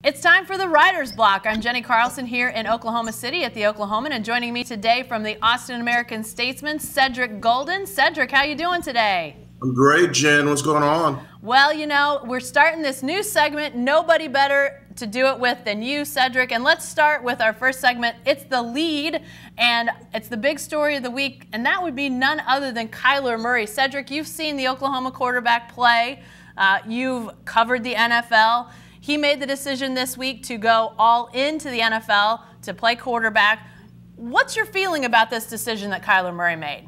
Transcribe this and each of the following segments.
It's time for the Writer's Block. I'm Jenni Carlson here in Oklahoma City at the Oklahoman, and joining me today from the Austin American-Statesman, Cedric Golden. Cedric, how you doing today? I'm great, Jen. What's going on? Well, you know, we're starting this new segment. Nobody better to do it with than you, Cedric. And let's start with our first segment. It's the lead, and it's the big story of the week, and that would be none other than Kyler Murray. Cedric, you've seen the Oklahoma quarterback play. You've covered the NFL. He made the decision this week to go all into the NFL to play quarterback. What's your feeling about this decision that Kyler Murray made?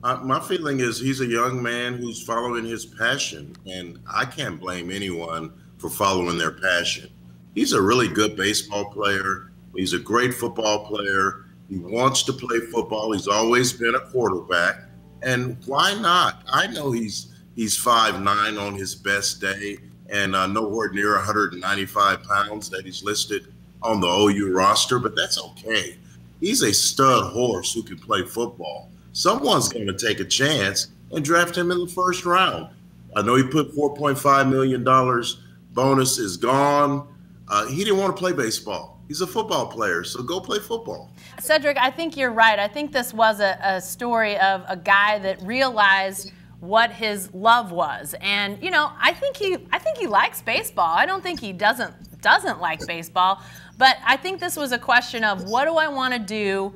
My feeling is he's a young man who's following his passion, and I can't blame anyone for following their passion. He's a really good baseball player. He's a great football player. He wants to play football. He's always been a quarterback, and why not? I know he's 5'9" on his best day, and nowhere near 195 pounds that he's listed on the OU roster, but that's okay. He's a stud horse who can play football. Someone's going to take a chance and draft him in the first round. I know he put $4.5 million. Bonus is gone. He didn't want to play baseball. He's a football player, so go play football. Cedric, I think you're right. I think this was a story of a guy that realized what his love was, and you know, I think he likes baseball. I don't think he doesn't like baseball, but I think this was a question of, what do I want to do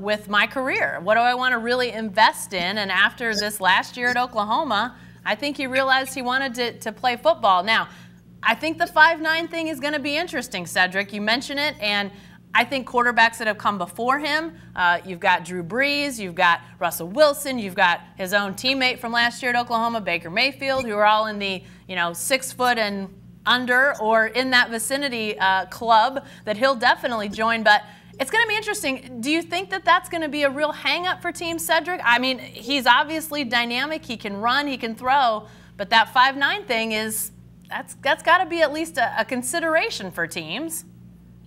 with my career? What do I want to really invest in? And after this last year at Oklahoma, I think he realized he wanted to play football. Now, I think the 5'9" thing is going to be interesting, Cedric. You mentioned it, and I think quarterbacks that have come before him, you've got Drew Brees, you've got Russell Wilson, you've got his own teammate from last year at Oklahoma, Baker Mayfield, who are all in the 6 foot and under or in that vicinity club that he'll definitely join. But it's going to be interesting. Do you think that that's going to be a real hang-up for teams, Cedric? I mean, he's obviously dynamic. He can run, he can throw, but that 5'9" thing that's got to be at least a consideration for teams.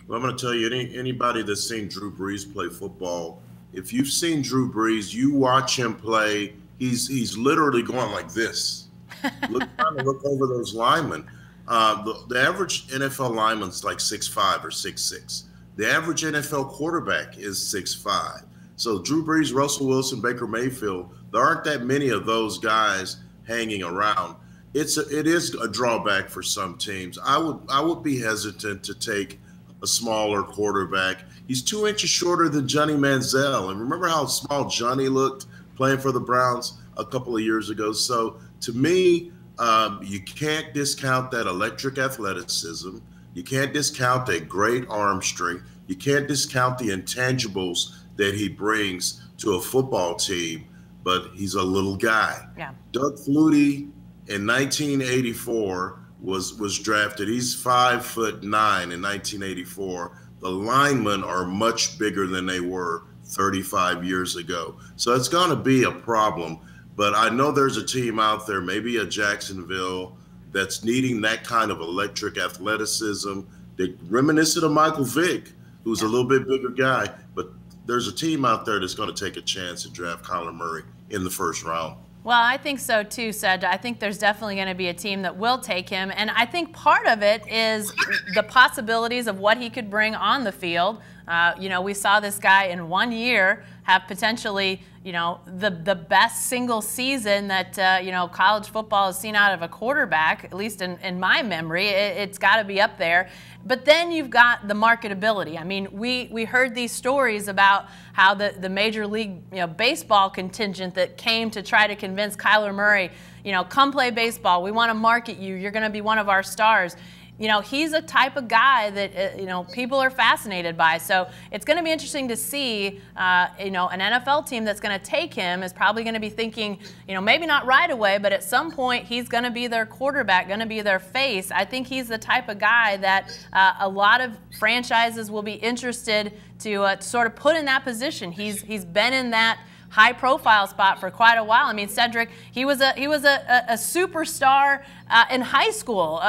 Well, I'm going to tell you, anybody that's seen Drew Brees play football, if you've seen Drew Brees, you watch him play, he's literally going like this. Trying to look over those linemen. The average NFL lineman's like 6'5" or 6'6". The average NFL quarterback is 6'5". So Drew Brees, Russell Wilson, Baker Mayfield, there aren't that many of those guys hanging around. It is a drawback for some teams. I would be hesitant to take a smaller quarterback. He's 2 inches shorter than Johnny Manziel. And remember how small Johnny looked playing for the Browns a couple of years ago? So to me, you can't discount that electric athleticism. You can't discount that great arm strength. You can't discount the intangibles that he brings to a football team, but he's a little guy. Yeah. Doug Flutie in 1984 was drafted. He's 5'9" in 1984. The linemen are much bigger than they were 35 years ago. So it's going to be a problem. But I know there's a team out there, maybe a Jacksonville, that's needing that kind of electric athleticism. They're reminiscent of Michael Vick, who's a little bit bigger guy. But there's a team out there that's going to take a chance to draft Kyler Murray in the first round. Well, I think so too, Ced. I think there's definitely going to be a team that will take him. And I think part of it is the possibilities of what he could bring on the field. We saw this guy in 1 year have potentially, the best single season that, college football has seen out of a quarterback, at least in my memory. It's got to be up there. But then you've got the marketability. I mean, we heard these stories about how the Major League Baseball contingent that came to try to convince Kyler Murray, come play baseball. We want to market you. You're going to be one of our stars. He's a type of guy that, people are fascinated by. So it's going to be interesting to see, an NFL team that's going to take him is probably going to be thinking, maybe not right away, but at some point he's going to be their quarterback, going to be their face. I think he's the type of guy that a lot of franchises will be interested to sort of put in that position. He's been in that high-profile spot for quite a while. I mean, Cedric, he was a superstar in high school.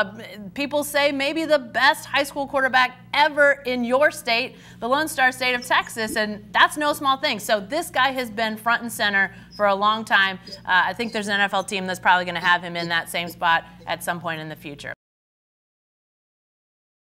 People say maybe the best high school quarterback ever in your state, the Lone Star State of Texas, and that's no small thing. So this guy has been front and center for a long time. I think there's an NFL team that's probably going to have him in that same spot at some point in the future.